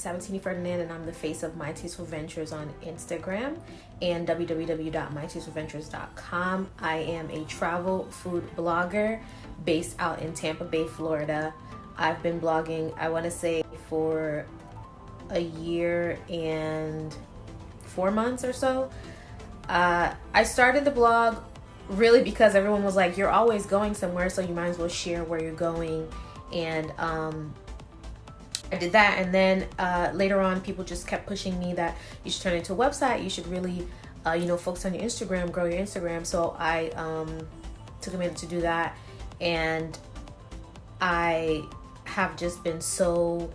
Sabatini Ferdinand, and I'm the face of My Tasteful Ventures on Instagram and www.mytastefulventures.com. I am a travel food blogger based out in Tampa Bay, Florida. I've been blogging, I want to say, for a year and 4 months or so. I started the blog really because everyone was like, you're always going somewhere, so you might as well share where you're going. And I did that, and then later on people just kept pushing me that you should turn it into a website, you should really focus on your Instagram, grow your Instagram. So I took a minute to do that, and I have just been so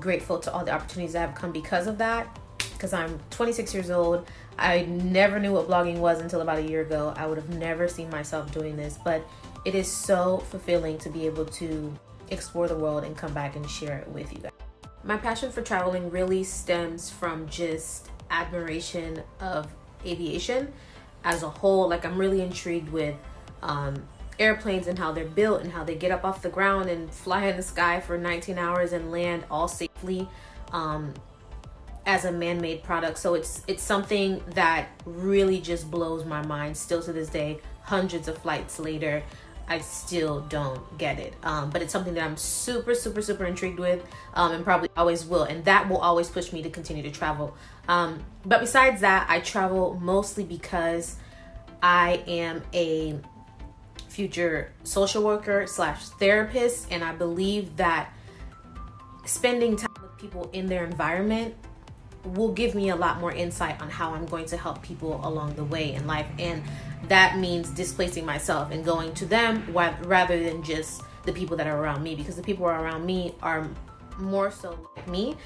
grateful to all the opportunities that have come because of that, because I'm 26 years old. I never knew what blogging was until about a year ago. I would have never seen myself doing this, but it is so fulfilling to be able to explore the world and come back and share it with you guys. My passion for traveling really stems from just admiration of aviation as a whole. Like, I'm really intrigued with airplanes and how they're built and how they get up off the ground and fly in the sky for 19 hours and land all safely as a man-made product. So it's something that really just blows my mind still to this day. Hundreds of flights later, I still don't get it. But it's something that I'm super intrigued with, and probably always will. And that will always push me to continue to travel. But besides that, I travel mostly because I am a future social worker / therapist. And I believe that spending time with people in their environment will give me a lot more insight on how I'm going to help people along the way in life. And that means displacing myself and going to them rather than just the people that are around me, because the people around me are more so like me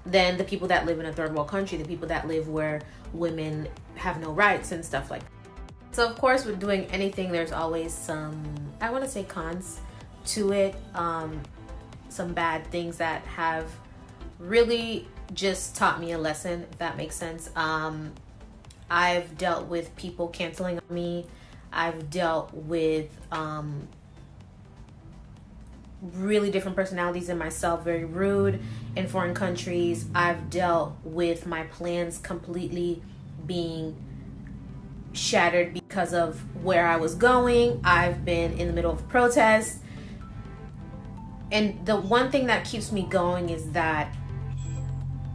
than the people that live in a third world country, the people that live where women have no rights and stuff like that. So of course, with doing anything, there's always some, I want to say, cons to it, some bad things that have really just taught me a lesson, if that makes sense. I've dealt with people canceling on me. I've dealt with really different personalities in myself, very rude in foreign countries. I've dealt with my plans completely being shattered because of where I was going. I've been in the middle of protests. And the one thing that keeps me going is that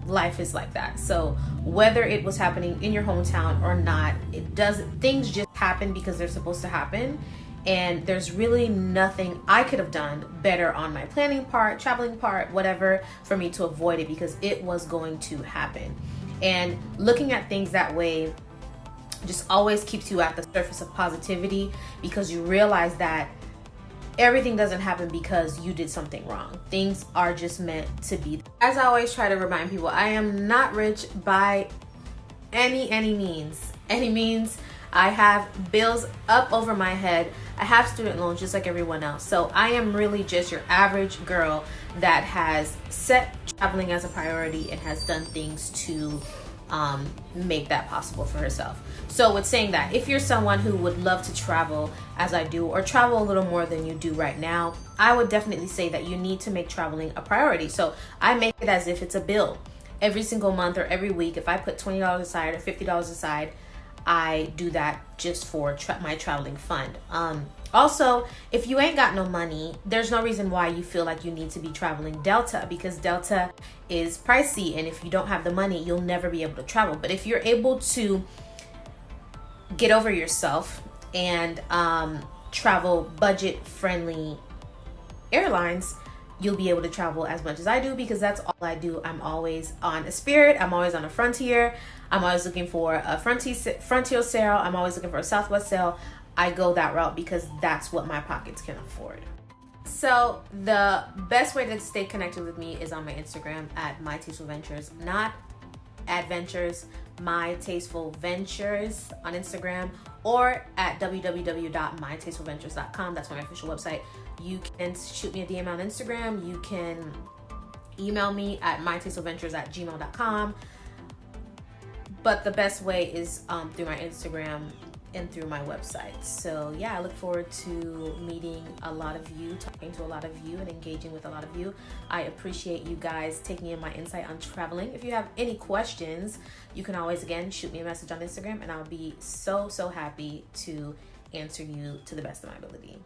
life is like that. So whether it was happening in your hometown or not, things just happen because they're supposed to happen. And there's really nothing I could have done better on my planning part, traveling part, whatever, for me to avoid it, because it was going to happen. And looking at things that way just always keeps you at the surface of positivity, because you realize that everything doesn't happen because you did something wrong. Things are just meant to be. As I always try to remind people, I am not rich by any means. I have bills up over my head. I have student loans just like everyone else. So I am really just your average girl that has set traveling as a priority and has done things to make that possible for herself. So with saying that, if you're someone who would love to travel as I do, or travel a little more than you do right now, I would definitely say that you need to make traveling a priority. So I make it as if it's a bill. Every single month or every week, if I put $20 aside or $50 aside, I do that just for my traveling fund. Also, if you ain't got no money, there's no reason why you feel like you need to be traveling Delta, because Delta is pricey, and if you don't have the money, you'll never be able to travel. But if you're able to get over yourself and travel budget-friendly airlines, you'll be able to travel as much as I do, because that's all I do. I'm always on a Spirit. I'm always on a Frontier. I'm always looking for a Frontier sale. I'm always looking for a Southwest sale. I go that route because that's what my pockets can afford. So the best way to stay connected with me is on my Instagram at My Tasteful Ventures, not Adventures, My Tasteful Ventures on Instagram, or at www.mytastefulventures.com. That's my official website. You can shoot me a DM on Instagram. You can email me at mytastefulventures@gmail.com. But the best way is through my Instagram and through my website. So yeah, I look forward to meeting a lot of you, talking to a lot of you, and engaging with a lot of you. I appreciate you guys taking in my insight on traveling. If you have any questions, you can always, again, shoot me a message on Instagram, and I'll be so happy to answer you to the best of my ability.